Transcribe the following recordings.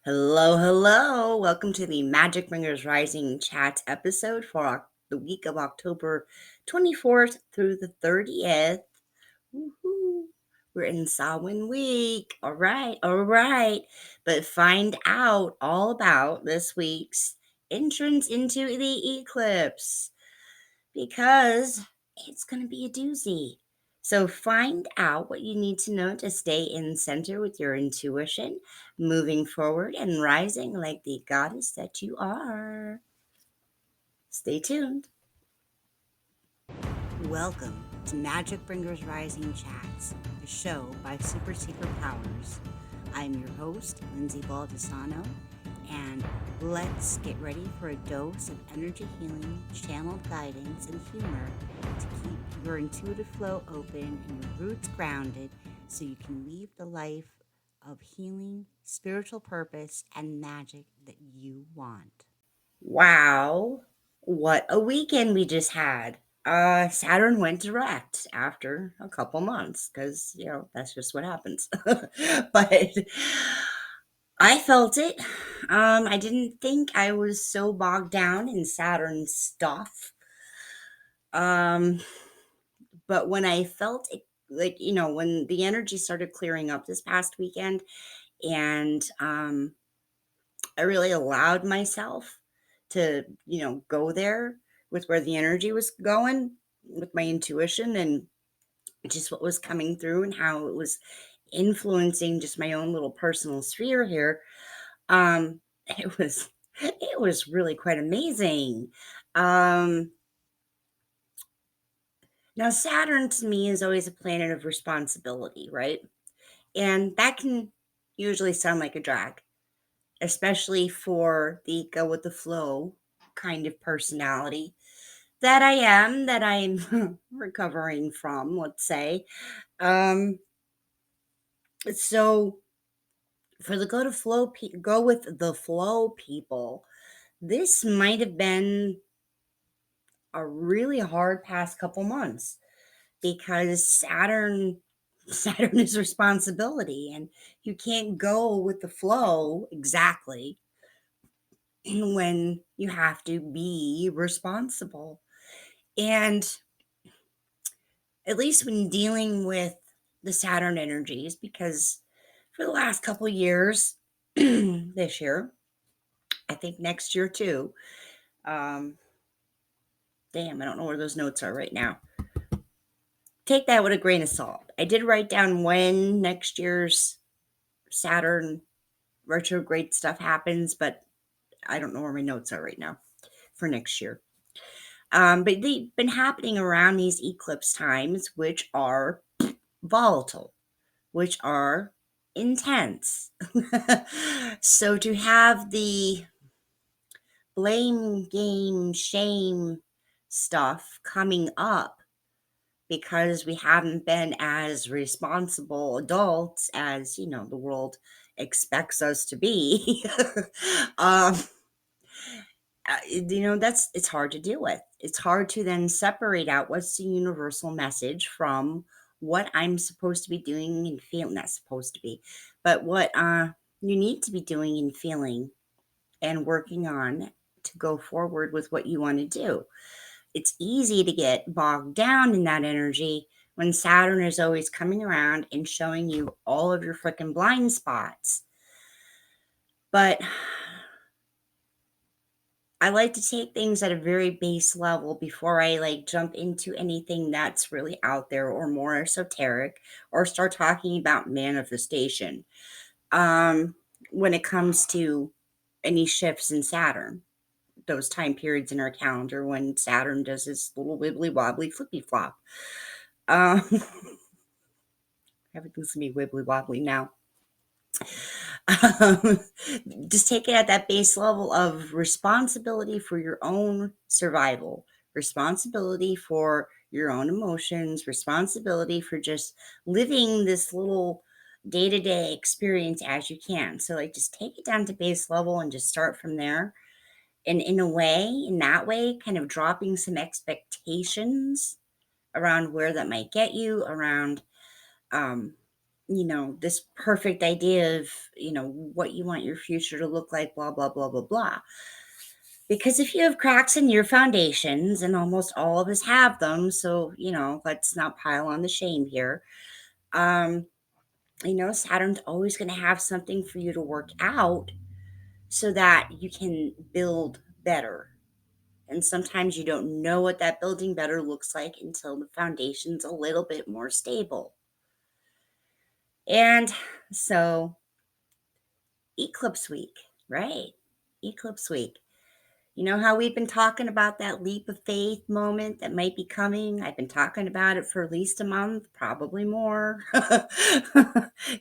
Hello, hello. Welcome to the Magic Bringers Rising Chats episode for the week of October 24th through the 30th. Woohoo. We're in Samhain week. All right, all right. But find out all about this week's entrance into the eclipse because it's going to be a doozy. So find out what you need to know to stay in center with your intuition, moving forward and rising like the goddess that you are. Stay tuned. Welcome to Magic Bringers Rising Chats, a show by Super Secret Powers. I'm your host, Lindsay Baldessano, and let's get ready for a dose of energy healing, channeled guidance, and humor to keep your intuitive flow open and your roots grounded so you can leave the life of healing, spiritual purpose, and magic that you want. Wow, what a weekend we just had. Saturn went direct after a couple months because, that's just what happens. But I felt it. I didn't think I was so bogged down in Saturn stuff. Um, but when I felt it, like, when the energy started clearing up this past weekend, and I really allowed myself to, go there with where the energy was going, with my intuition and just what was coming through and how it was influencing just my own little personal sphere here. Um, it was really quite amazing. Um, Now Saturn to me is always a planet of responsibility, right? And that can usually sound like a drag, especially for the go with the flow kind of personality that I am, that I'm recovering from, let's say. Um, so for the go with the flow people, this might have been a really hard past couple months because Saturn is responsibility, and you can't go with the flow exactly when you have to be responsible. And at least when dealing with the Saturn energies, because for the last couple years, this year, I think next year too. Um, Damn, I don't know where those notes are right now. Take that with a grain of salt. I did write down when next year's Saturn retrograde stuff happens, but I don't know where my notes are right now for next year. But they've been happening around these eclipse times, which are volatile, which are intense. So to have the blame game, shame stuff coming up because we haven't been as responsible adults as, the world expects us to be. um, that's it's hard to deal with. It's hard to then separate out what's the universal message from what I'm supposed to be doing and feeling. Not supposed to be, but what you need to be doing and feeling and working on to go forward with what you want to do. It's easy to get bogged down in that energy when Saturn is always coming around and showing you all of your freaking blind spots. But I like to take things at a very base level before I jump into anything that's really out there or more esoteric or start talking about manifestation. When it comes to any shifts in Saturn, those time periods in our calendar when Saturn does his little wibbly wobbly flippy flop. Um, Everything's gonna be wibbly wobbly now. Um, just take it at that base level of responsibility for your own survival, responsibility for your own emotions, responsibility for just living this little day-to-day experience as you can. So just take it down to base level and just start from there. And in that way, kind of dropping some expectations around where that might get you, around um this perfect idea of, what you want your future to look like, blah, blah, blah, blah, blah. Because if you have cracks in your foundations, and almost all of us have them, so, let's not pile on the shame here. Um, Saturn's always going to have something for you to work out so that you can build better. And sometimes you don't know what that building better looks like until the foundation's a little bit more stable. And so, Eclipse week, right? Eclipse week. You know how we've been talking about that leap of faith moment that might be coming? I've been talking about it for at least a month, probably more.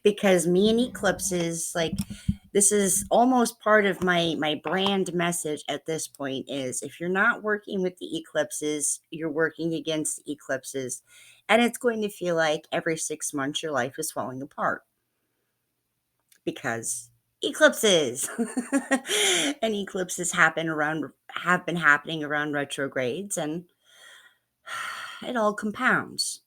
Because me and eclipses, like, this is almost part of my brand message at this point is if you're not working with the eclipses, you're working against the eclipses. And it's going to feel like every 6 months your life is falling apart because eclipses. And eclipses have been happening around retrogrades, and it all compounds.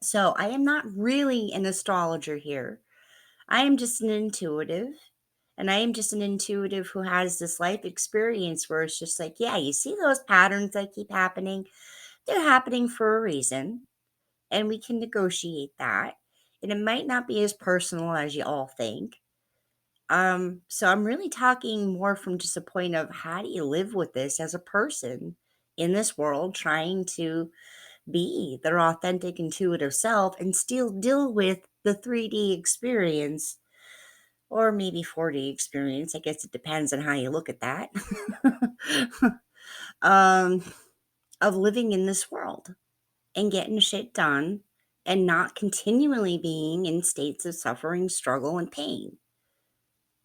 So I am not really an astrologer here. I am just an intuitive, and I am just an intuitive who has this life experience where it's just like, yeah, you see those patterns that keep happening, they're happening for a reason, and we can negotiate that. And it might not be as personal as you all think. So I'm really talking more from just a point of how do you live with this as a person in this world, trying to be their authentic, intuitive self and still deal with the 3D experience, or maybe 4D experience. I guess it depends on how you look at that. um, of living in this world and getting shit done and not continually being in states of suffering, struggle, and pain.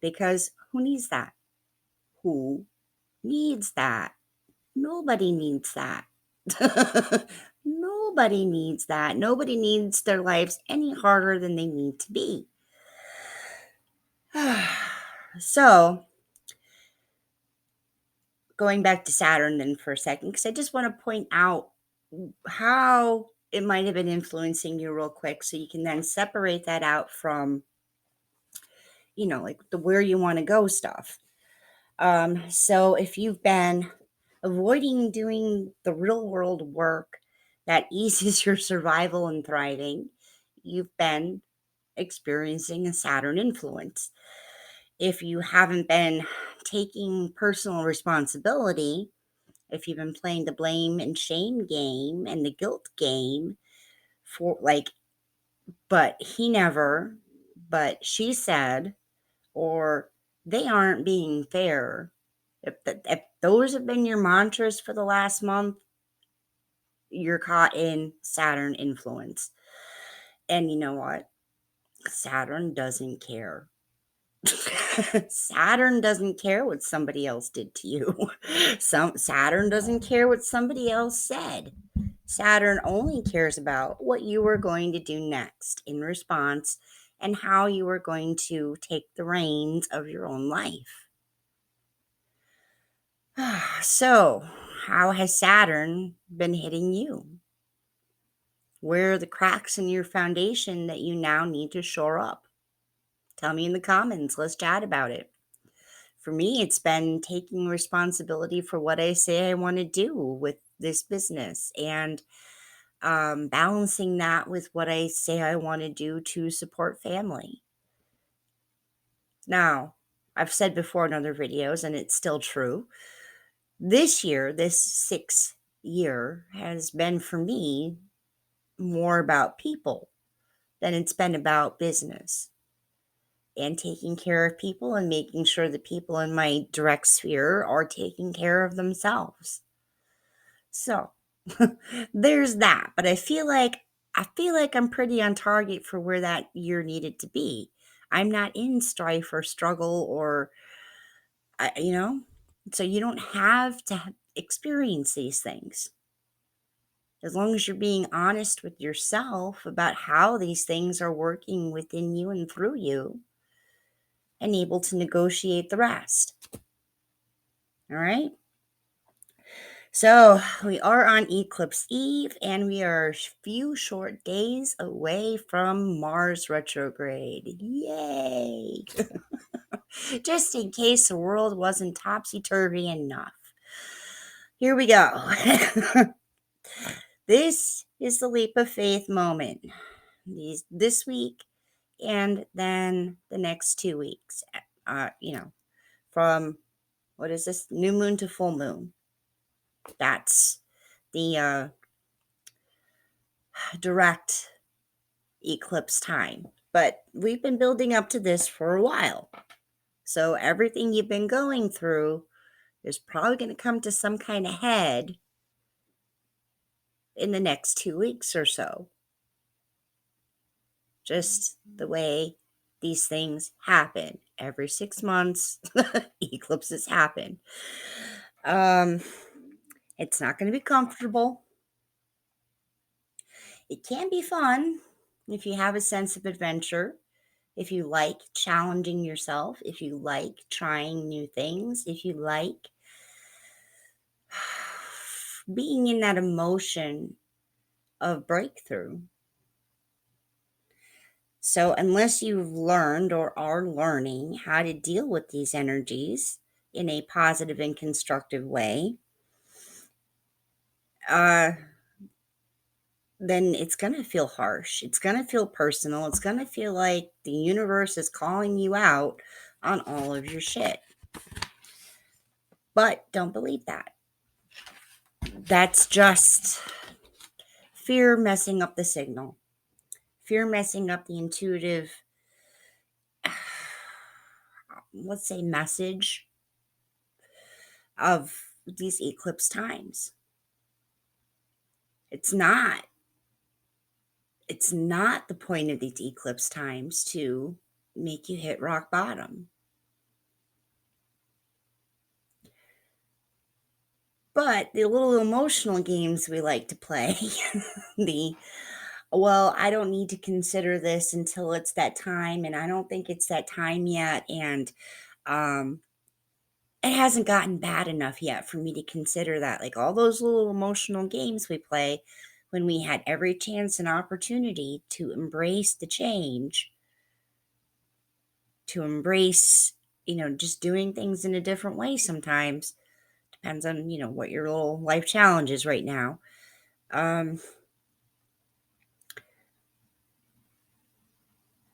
Because who needs that? Who needs that? Nobody needs that. Nobody needs that. Nobody needs their lives any harder than they need to be. So, going back to Saturn then for a second, because I just want to point out how it might have been influencing you real quick so you can then separate that out from, like the where you want to go stuff. So if you've been avoiding doing the real world work that eases your survival and thriving, you've been experiencing a Saturn influence. If you haven't been taking personal responsibility, if you've been playing the blame and shame game and the guilt game for like, but he never, but she said, or they aren't being fair. If those have been your mantras for the last month, you're caught in Saturn influence. And you know what? Saturn doesn't care. Saturn doesn't care what somebody else did to you. Saturn doesn't care what somebody else said. Saturn only cares about what you are going to do next in response and how you are going to take the reins of your own life. So, how has Saturn been hitting you? Where are the cracks in your foundation that you now need to shore up? Tell me in the comments. Let's chat about it. For me, it's been taking responsibility for what I say I want to do with this business and balancing that with what I say I want to do to support family. Now, I've said before in other videos, and it's still true, this year, this 6th year, has been for me more about people than it's been about business and taking care of people and making sure the people in my direct sphere are taking care of themselves. So there's that. But I feel like I'm pretty on target for where that year needed to be. I'm not in strife or struggle or so you don't have to experience these things. As long as you're being honest with yourself about how these things are working within you and through you and able to negotiate the rest. All right. So we are on Eclipse Eve, and we are a few short days away from Mars retrograde. Yay! Just in case the world wasn't topsy turvy enough. Here we go. This is the leap of faith moment. This week, and then the next 2 weeks. From what is this? New moon to full moon. That's the direct eclipse time. But we've been building up to this for a while. So everything you've been going through is probably going to come to some kind of head in the next 2 weeks or so. Just the way these things happen. Every 6 months, eclipses happen. It's not going to be comfortable. It can be fun if you have a sense of adventure, if you like challenging yourself, if you like trying new things, if you like being in that emotion of breakthrough. So, unless you've learned or are learning how to deal with these energies in a positive and constructive way, then it's going to feel harsh. It's going to feel personal. It's going to feel like the universe is calling you out on all of your shit. But don't believe that. That's just fear messing up the signal. Fear messing up the intuitive, let's say, message of these eclipse times. It's not the point of these eclipse times to make you hit rock bottom. But the little emotional games we like to play, I don't need to consider this until it's that time, and I don't think it's that time yet, and it hasn't gotten bad enough yet for me to consider that. Like all those little emotional games we play when we had every chance and opportunity to embrace the change, to embrace, just doing things in a different way sometimes. Depends on, what your little life challenge is right now.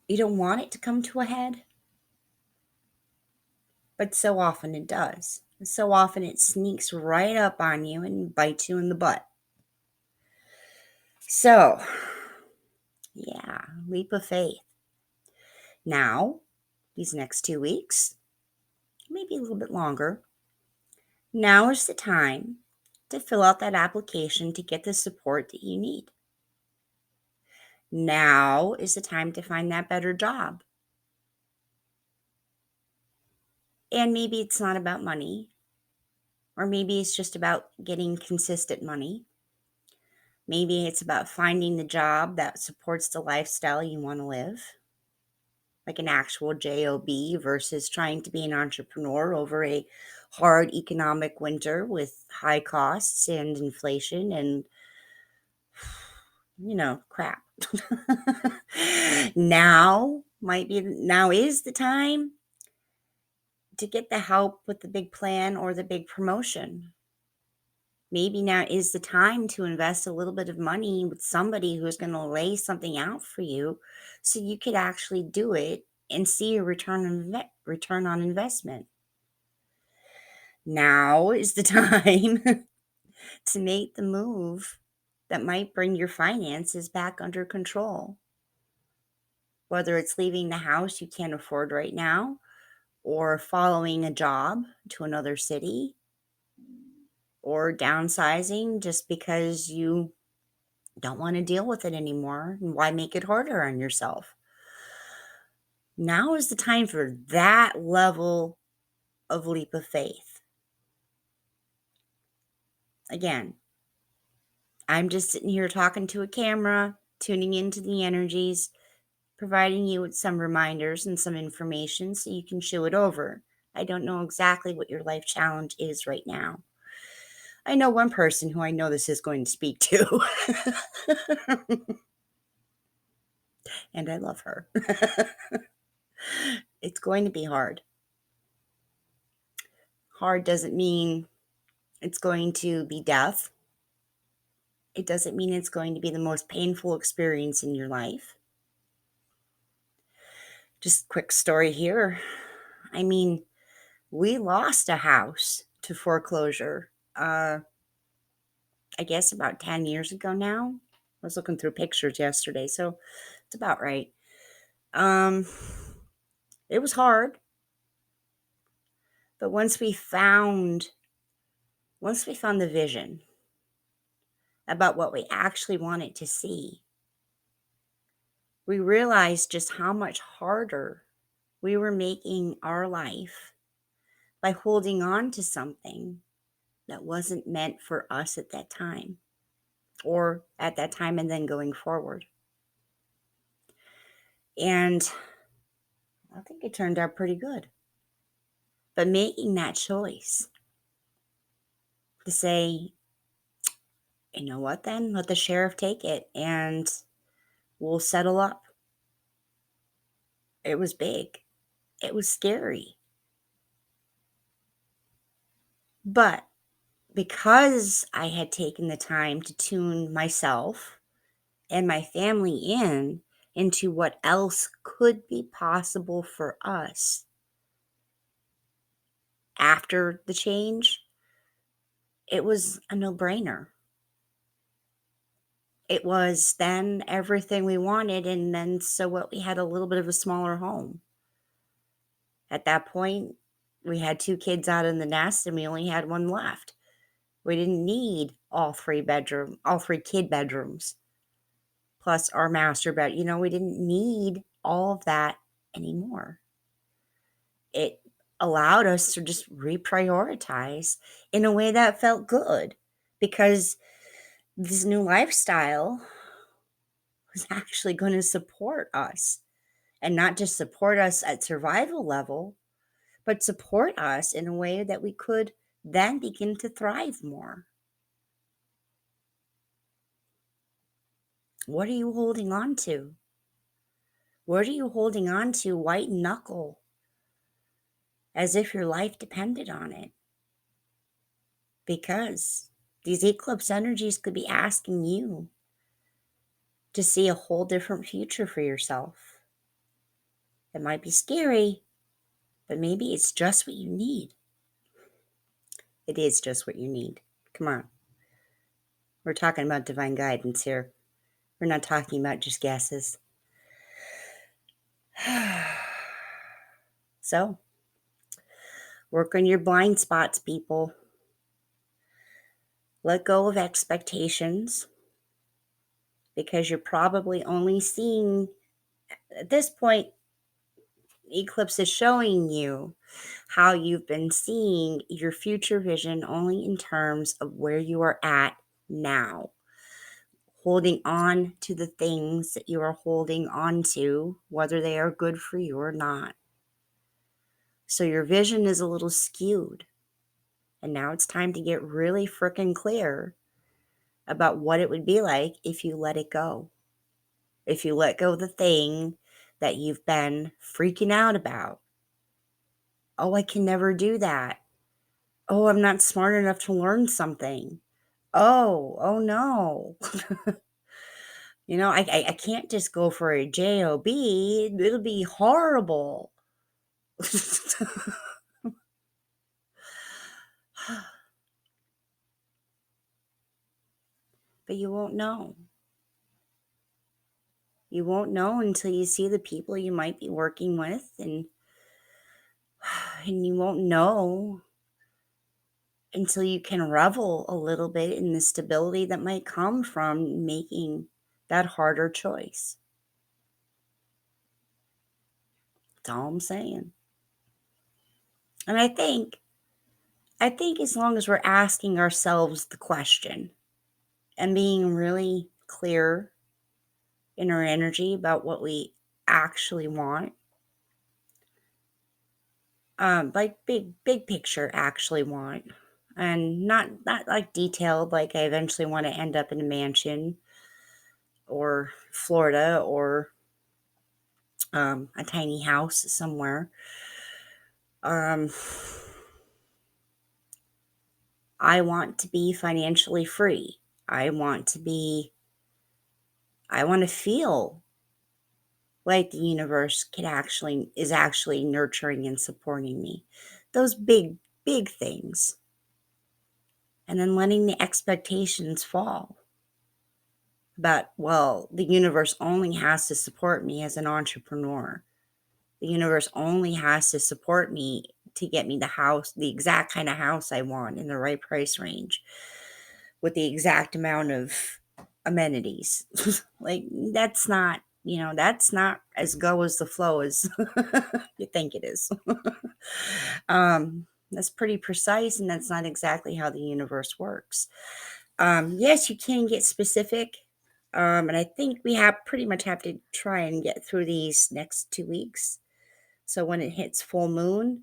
You don't want it to come to a head, but so often it does. So often it sneaks right up on you and bites you in the butt. So, yeah, leap of faith. Now, these next 2 weeks, maybe a little bit longer, now is the time to fill out that application to get the support that you need. Now is the time to find that better job. And maybe it's not about money, or maybe it's just about getting consistent money. Maybe it's about finding the job that supports the lifestyle you want to live, like an actual job versus trying to be an entrepreneur over a hard economic winter with high costs and inflation and crap. Now is the time to get the help with the big plan or the big promotion. Maybe now is the time to invest a little bit of money with somebody who's going to lay something out for you so you could actually do it and see a return on investment. Now is the time to make the move that might bring your finances back under control. Whether it's leaving the house you can't afford right now, or following a job to another city, or downsizing just because you don't want to deal with it anymore. And why make it harder on yourself? Now is the time for that level of leap of faith. Again, I'm just sitting here talking to a camera, tuning into the energies, providing you with some reminders and some information so you can chew it over. I don't know exactly what your life challenge is right now. I know one person who I know this is going to speak to, and I love her. It's going to be hard. Hard doesn't mean it's going to be death. It doesn't mean it's going to be the most painful experience in your life. Just quick story here. I mean, we lost a house to foreclosure, I guess about 10 years ago now. I was looking through pictures yesterday, so it's about right. Um, it was hard, but once we found the vision about what we actually wanted to see, we realized just how much harder we were making our life by holding on to something that wasn't meant for us at that time, or at that time and then going forward. And I think it turned out pretty good. But making that choice to say, you know what, then let the sheriff take it and we'll settle up. It was big, it was scary. But because I had taken the time to tune myself and my family into what else could be possible for us after the change, it was a no-brainer. It was then everything we wanted, and then so what, we had a little bit of a smaller home. At that point, we had 2 kids out in the nest and we only had 1 left. We didn't need all 3 kid bedrooms plus our master bed. We didn't need all of that anymore. It allowed us to just reprioritize in a way that felt good, because this new lifestyle was actually going to support us, and not just support us at survival level, but support us in a way that we could then begin to thrive more. What are you holding on to? What are you holding on to white knuckle as if your life depended on it? Because these eclipse energies could be asking you to see a whole different future for yourself. It might be scary, but maybe it's just what you need. It is just what you need. Come on. We're talking about divine guidance here. We're not talking about just guesses. So, work on your blind spots, people. Let go of expectations, because you're probably only seeing, at this point, Eclipse is showing you how you've been seeing your future vision only in terms of where you are at now. Holding on to the things that you are holding on to, whether they are good for you or not. So your vision is a little skewed. And now it's time to get really freaking clear about what it would be like if you let it go. If you let go of the thing that you've been freaking out about. Oh, I can never do that. Oh, I'm not smart enough to learn something. Oh no. I can't just go for a job. It'll be horrible. But you won't know. You won't know until you see the people you might be working with, and you won't know until you can revel a little bit in the stability that might come from making that harder choice. That's all I'm saying. And I think as long as we're asking ourselves the question and being really clear in our energy about what we actually want, like big picture actually want, and not like detailed, like I eventually want to end up in a mansion or Florida or a tiny house somewhere. Um, I want to be financially free. I want to be, I want to feel like the universe is actually nurturing and supporting me. Those big things. And then letting the expectations fall. But, well, the universe only has to support me as an entrepreneur. The universe only has to support me to get me the house, the exact kind of house I want in the right price range with the exact amount of amenities. Like, that's not as go as the flow as you think it is. That's pretty precise, and that's not exactly how the universe works. Yes, you can get specific. And I think we have pretty much have to try and get through these next 2 weeks. So when it hits full moon,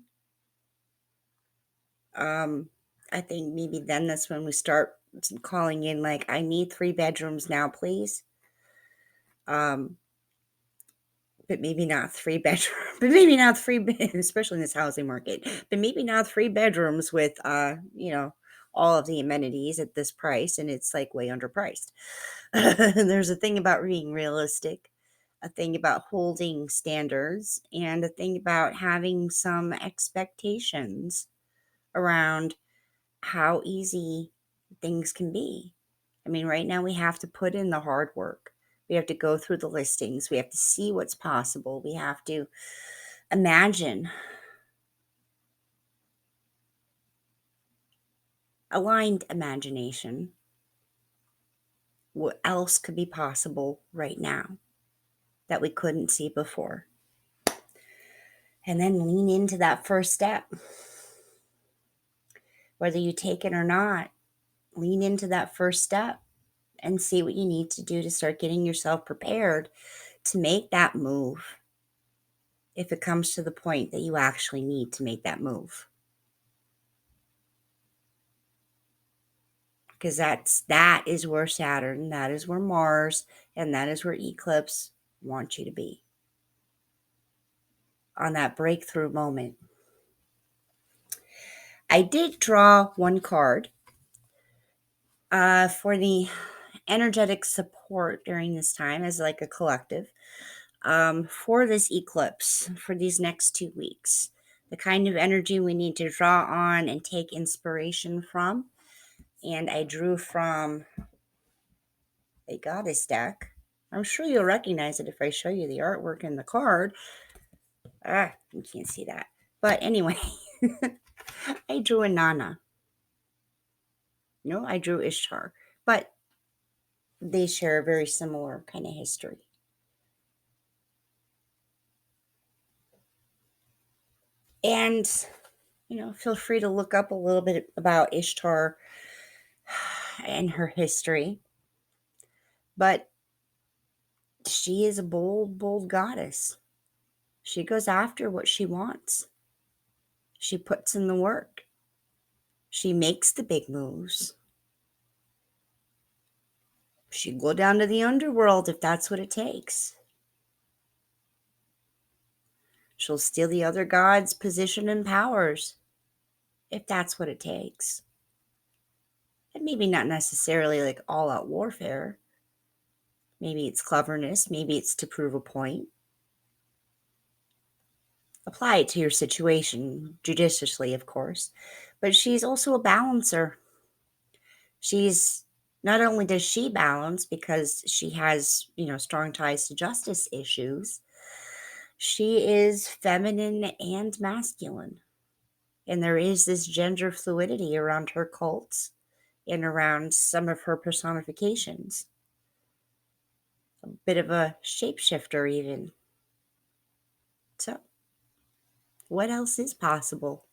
um, I think maybe then that's when we start calling in, like, I need 3 bedrooms now, please. Um, but maybe not 3 bedroom, but maybe not especially in this housing market, but maybe not 3 bedrooms with, all of the amenities at this price, and it's like way underpriced. There's a thing about being realistic, a thing about holding standards, and a thing about having some expectations around how easy things can be. I mean, right now we have to put in the hard work. We have to go through the listings. We have to see what's possible. We have to imagine, aligned imagination, what else could be possible right now that we couldn't see before. And then lean into that first step. Whether you take it or not, lean into that first step and see what you need to do to start getting yourself prepared to make that move if it comes to the point that you actually need to make that move. Because that is where Saturn, that is where Mars, and that is where Eclipse want you to be. On that breakthrough moment. I did draw one card for the energetic support during this time as like a collective, for this eclipse for these next 2 weeks. The kind of energy we need to draw on and take inspiration from. And I drew from a goddess deck. I'm sure you'll recognize it if I show you the artwork in the card. You can't see that. But anyway, I drew a Nana. No, I drew Ishtar. But they share a very similar kind of history. And, feel free to look up a little bit about Ishtar and her history. But she is a bold goddess. She goes after what she wants. She puts in the work. She makes the big moves. She'd go down to the underworld if that's what it takes. She'll steal the other gods' position and powers if that's what it takes. And maybe not necessarily like all out warfare. Maybe it's cleverness. Maybe it's to prove a point. Apply it to your situation judiciously, of course. But she's also a balancer. She's not only does she balance because she has, strong ties to justice issues, she is feminine and masculine. And there is this gender fluidity around her cults and around some of her personifications. A bit of a shapeshifter, even. So, what else is possible?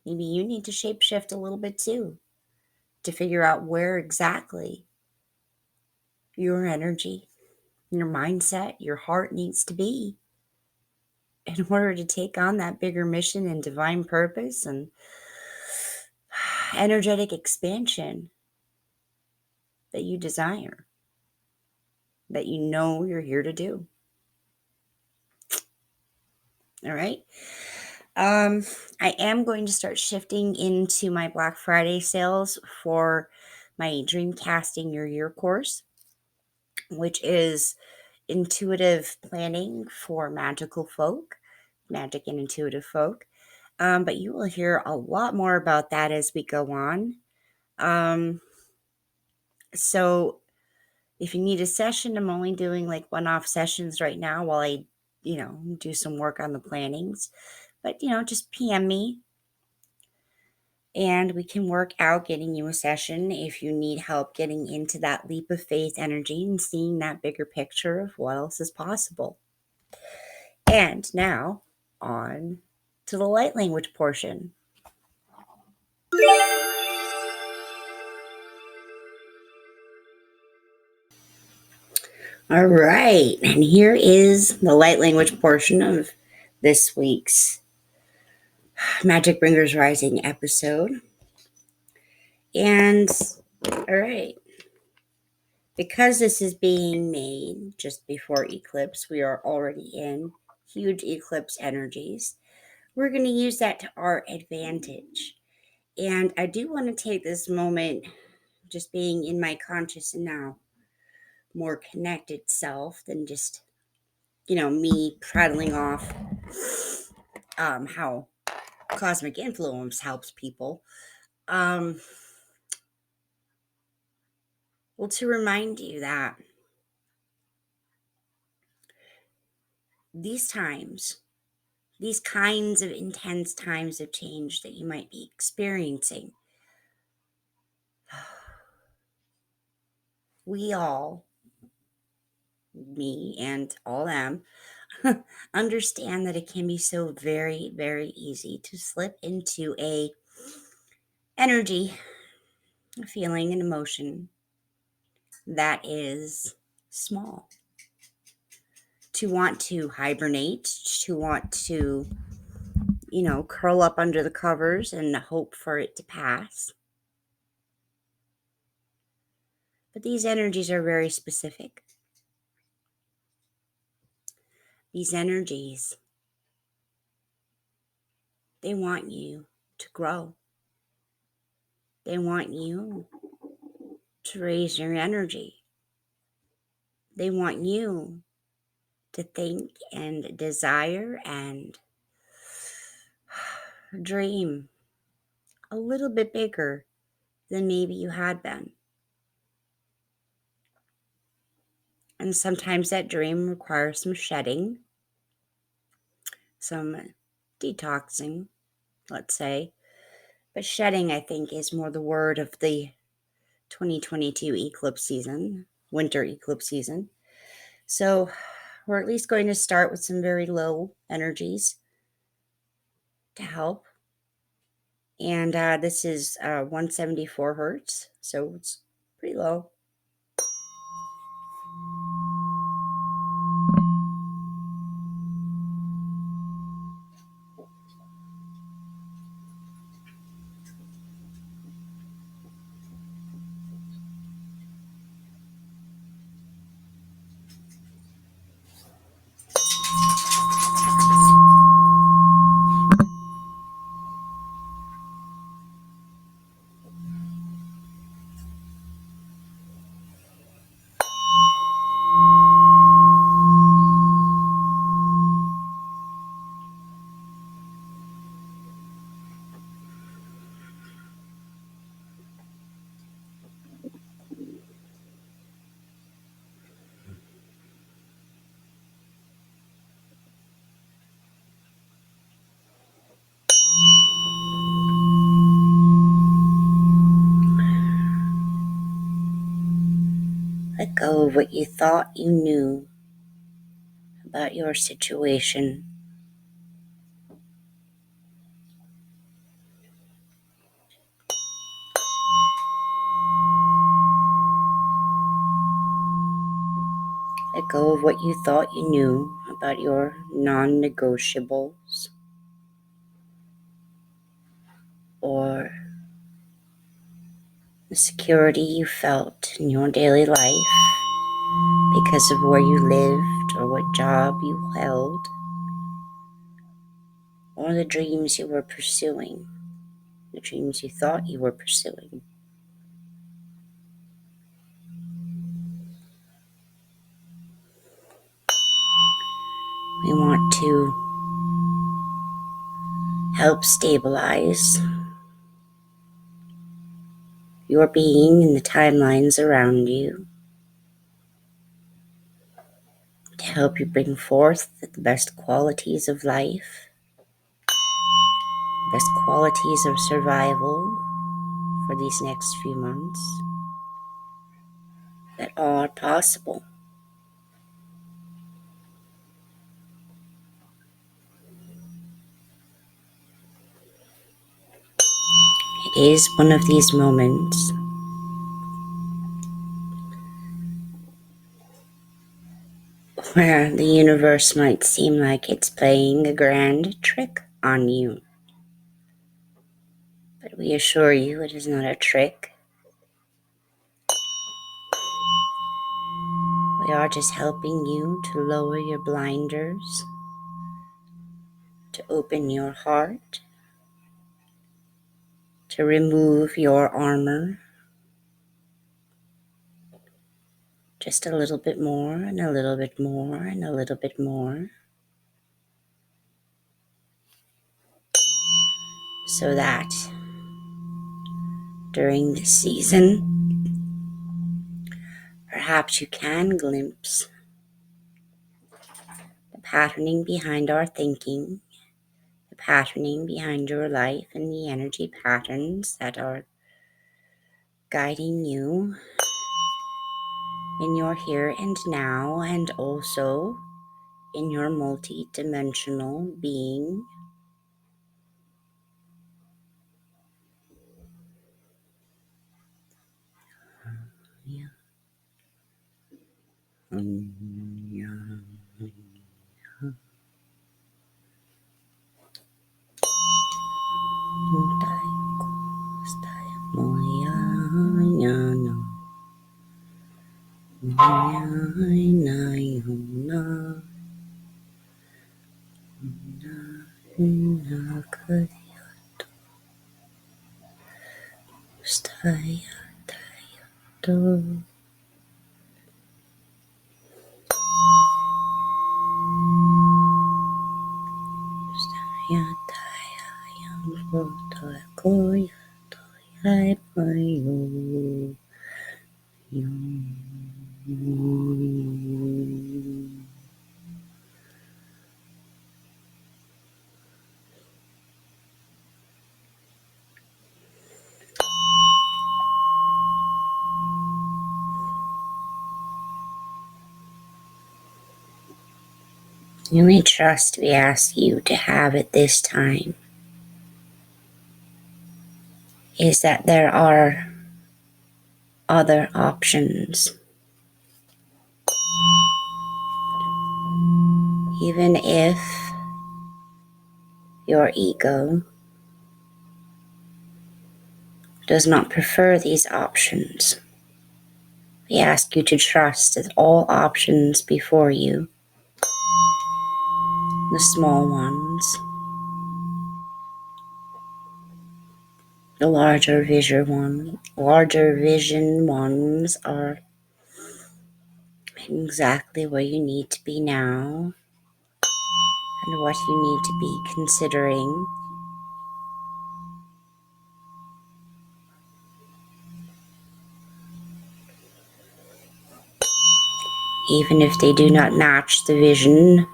Maybe you need to shapeshift a little bit too to figure out where exactly your energy, your mindset, your heart needs to be in order to take on that bigger mission and divine purpose and energetic expansion that you desire, that you know you're here to do. All right. I am going to start shifting into my Black Friday sales for my Dream Casting Your Year course, which is intuitive planning for magical folk, magic and intuitive folk. But you will hear a lot more about that as we go on. So if you need a session, I'm only doing like one-off sessions right now while I, do some work on the plannings. But, just PM me and we can work out getting you a session if you need help getting into that leap of faith energy and seeing that bigger picture of what else is possible. And now on to the light language portion. All right, and here is the light language portion of this week's Magic Bringers Rising episode. And all right, because this is being made just before eclipse, we are already in huge eclipse energies. We're going to use that to our advantage. And I do want to take this moment, just being in my conscious and now more connected self than just, me prattling off how cosmic influence helps people. Well, to remind you that these times, these kinds of intense times of change that you might be experiencing, we all, me and all them, understand that it can be so very, very easy to slip into a energy, a feeling, an emotion that is small. To want to hibernate, to want to, curl up under the covers and hope for it to pass. But these energies are very specific. These energies, they want you to grow. They want you to raise your energy. They want you to think and desire and dream a little bit bigger than maybe you had been. And sometimes that dream requires some shedding, some detoxing, let's say. But shedding, I think, is more the word of the 2022 eclipse season, winter eclipse season. So we're at least going to start with some very low energies to help. And this is 174 hertz, so it's pretty low. Let go of what you thought you knew about your situation. Let go of what you thought you knew about your non-negotiables or the security you felt in your daily life because of where you lived or what job you held, or the dreams you were pursuing, the dreams you thought you were pursuing. We want to help stabilize your being and the timelines around you, to help you bring forth the best qualities of life, best qualities of survival for these next few months that are possible. It is one of these moments where the universe might seem like it's playing a grand trick on you. But we assure you it is not a trick. We are just helping you to lower your blinders, to open your heart, to remove your armor, just a little bit more and a little bit more and a little bit more, so that during this season, perhaps you can glimpse the patterning behind our thinking, the patterning behind your life, and the energy patterns that are guiding you in your here and now, and also in your multi-dimensional being. Yeah. The only trust we ask you to have at this time is that there are other options. Even if your ego does not prefer these options, we ask you to trust that all options before you, the small ones, the larger vision ones, are exactly where you need to be now and what you need to be considering. Even if they do not match the vision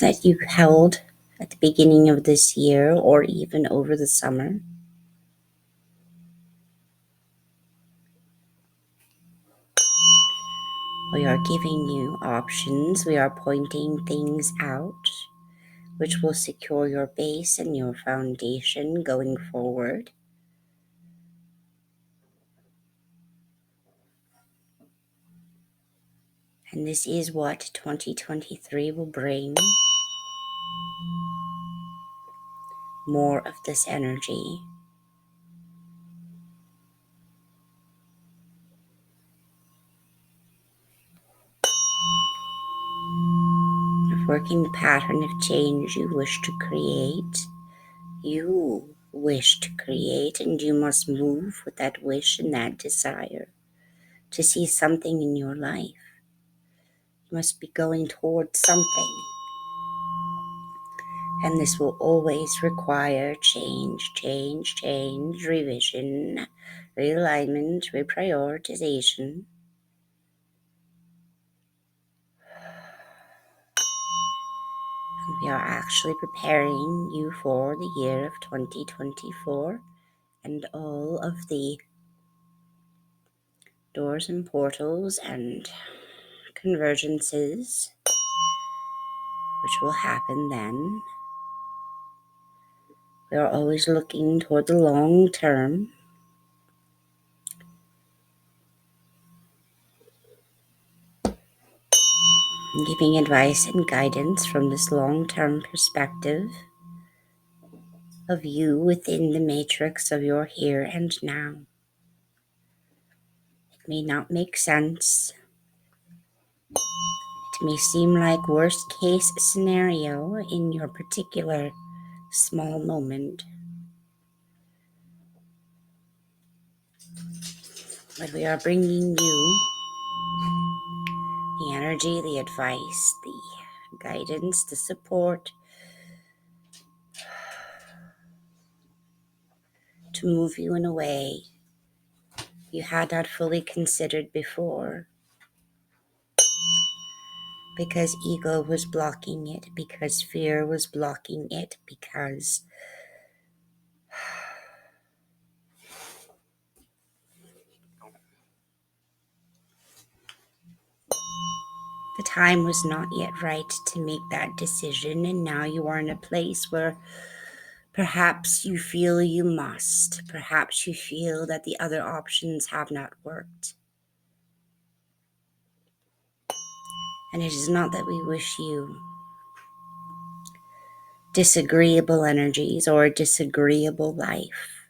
that you held at the beginning of this year or even over the summer. We are giving you options. We are pointing things out which will secure your base and your foundation going forward. And this is what 2023 will bring. More of this energy, working the pattern of change you wish to create. You wish to create, and you must move with that wish and that desire to see something in your life. You must be going towards something. And this will always require change, revision, realignment, reprioritization. And we are actually preparing you for the year of 2024 and all of the doors and portals and convergences which will happen then. We are always looking toward the long term. Giving advice and guidance from this long-term perspective of you within the matrix of your here and now. It may not make sense. It may seem like worst case scenario in your particular small moment. But we are bringing you the energy, the advice, the guidance, the support to move you in a way you had not fully considered before, because ego was blocking it, because fear was blocking it, because the time was not yet right to make that decision. And now you are in a place where perhaps you feel you must, perhaps you feel that the other options have not worked. And it is not that we wish you disagreeable energies or a disagreeable life.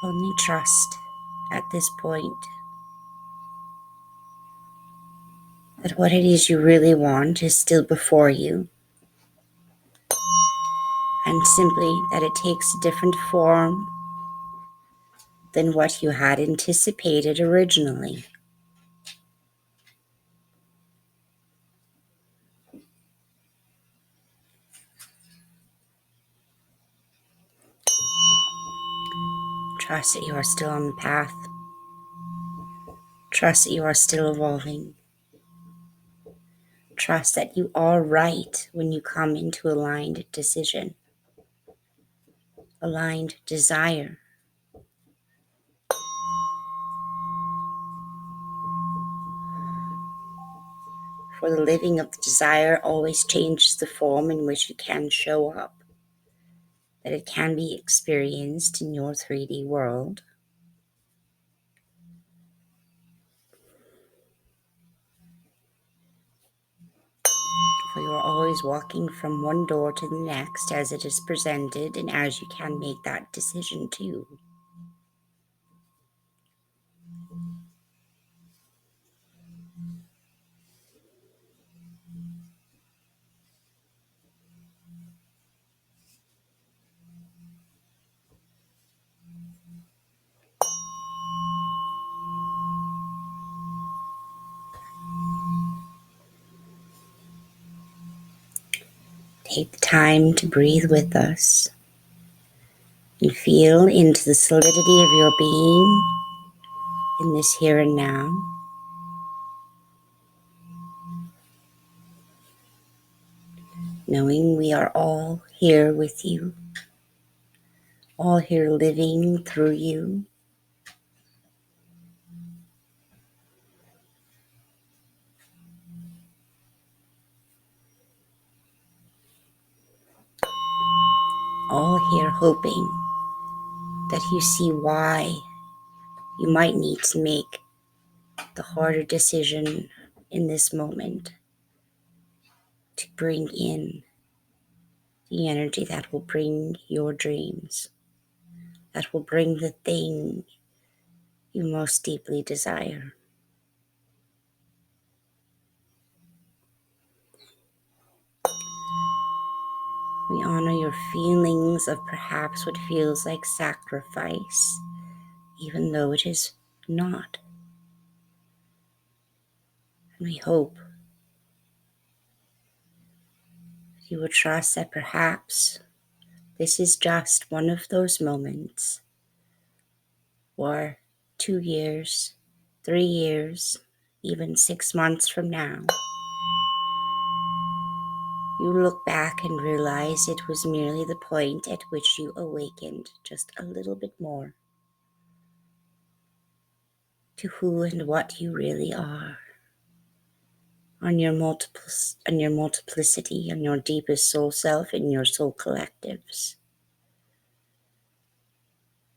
Only trust at this point that what it is you really want is still before you, and simply that it takes a different form than what you had anticipated originally. Trust that you are still on the path. Trust that you are still evolving. Trust that you are right when you come into aligned decision, aligned desire. For the living of the desire always changes the form in which it can show up, that it can be experienced in your 3D world. For you are always walking from one door to the next as it is presented and as you can make that decision too. Take the time to breathe with us and feel into the solidity of your being in this here and now. Knowing we are all here with you, all here living through you. All here hoping that you see why you might need to make the harder decision in this moment to bring in the energy that will bring your dreams, that will bring the thing you most deeply desire. We honor your feelings of perhaps what feels like sacrifice, even though it is not. And we hope you will trust that perhaps this is just one of those moments, or 2 years, 3 years, even 6 months from now, you look back and realize it was merely the point at which you awakened just a little bit more to who and what you really are, on your multiplicity, on your deepest soul self, and your soul collectives.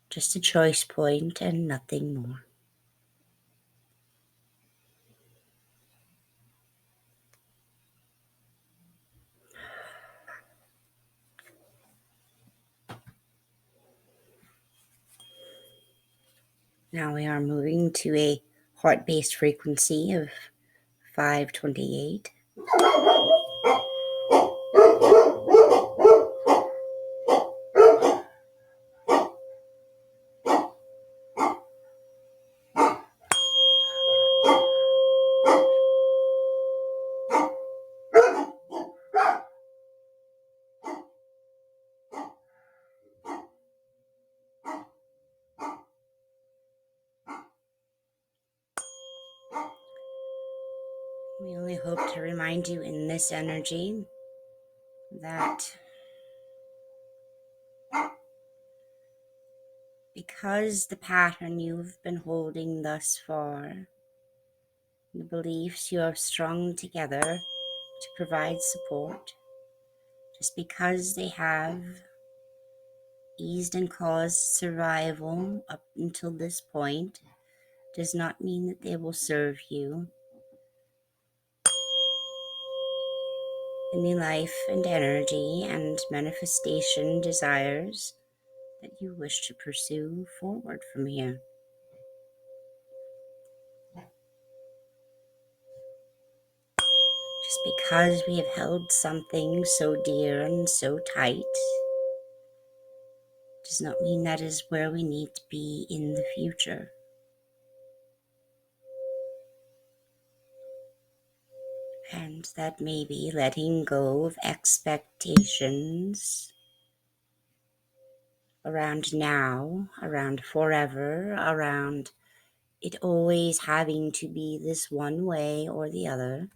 Just a choice point and nothing more. Now we are moving to a heart-based frequency of 528. We only hope to remind you in this energy that because the pattern you've been holding thus far, the beliefs you have strung together to provide support, just because they have eased and caused survival up until this point, does not mean that they will serve you in the life and energy and manifestation desires that you wish to pursue forward from here. Just because we have held something so dear and so tight does not mean that is where we need to be in the future. And that may be letting go of expectations around now, around forever, around it always having to be this one way or the other.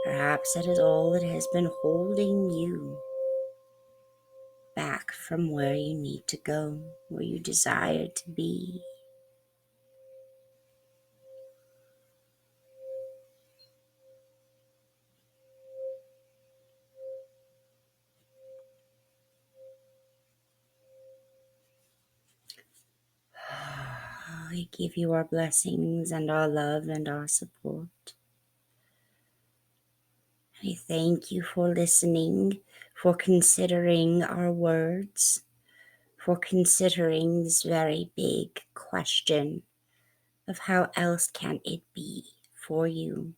Perhaps that is all that has been holding you back from where you need to go, where you desire to be. We give you our blessings and our love and our support. We thank you for listening, for considering our words, for considering this very big question of how else can it be for you.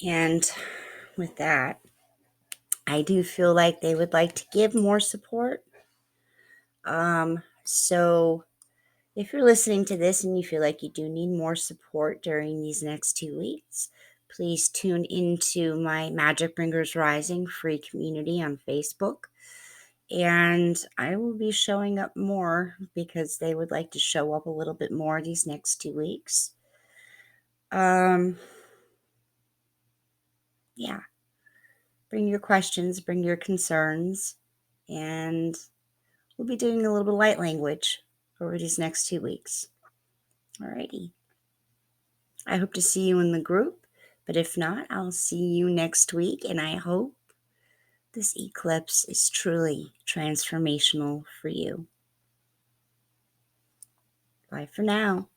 And with that, I do feel like they would like to give more support. So if you're listening to this and you feel like you do need more support during these next 2 weeks, please tune into my Magic Bringers Rising free community on Facebook. And I will be showing up more because they would like to show up a little bit more these next 2 weeks. Yeah. Bring your questions, bring your concerns, and we'll be doing a little bit of light language over these next 2 weeks. Alrighty. I hope to see you in the group, but if not, I'll see you next week, and I hope this eclipse is truly transformational for you. Bye for now.